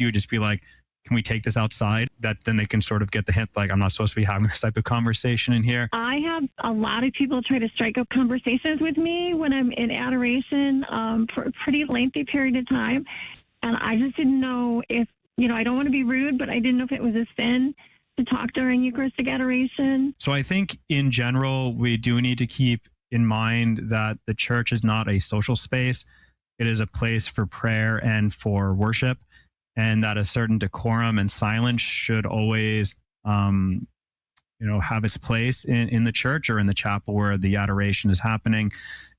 you would just be like, can we take this outside? That then they can sort of get the hint, like, I'm not supposed to be having this type of conversation in here. I have a lot of people try to strike up conversations with me when I'm in adoration for a pretty lengthy period of time. And I just didn't know if, I don't want to be rude, but I didn't know if it was a sin to talk during Eucharistic adoration. So I think in general, we do need to keep in mind that the church is not a social space. It is a place for prayer and for worship, and that a certain decorum and silence should always, have its place in the church or in the chapel where the adoration is happening.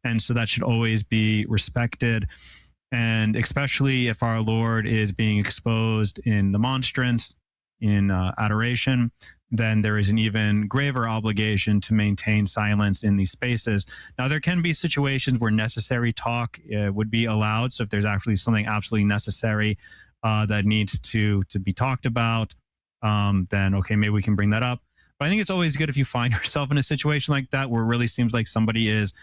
And so that should always be respected. And especially if our Lord is being exposed in the monstrance, in adoration, then there is an even graver obligation to maintain silence in these spaces. Now, there can be situations where necessary talk would be allowed. So if there's actually something absolutely necessary that needs to be talked about, then okay, maybe we can bring that up. But I think it's always good if you find yourself in a situation like that where it really seems like somebody is,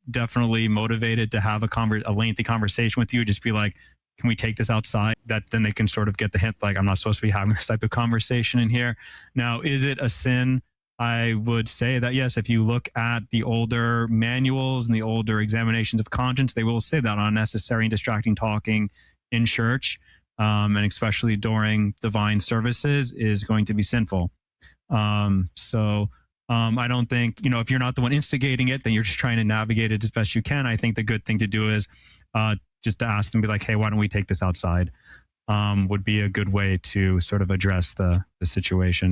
definitely motivated to have a lengthy conversation with you. Just be like, can we take this outside? That then they can sort of get the hint, like, I'm not supposed to be having this type of conversation in here. Now, is it a sin? I would say that yes, if you look at the older manuals and the older examinations of conscience, they will say that unnecessary and distracting talking in church, and especially during divine services, is going to be sinful. I don't think, if you're not the one instigating it, then you're just trying to navigate it as best you can. I think the good thing to do is just to ask them, be like, hey, why don't we take this outside? Would be a good way to sort of address the situation.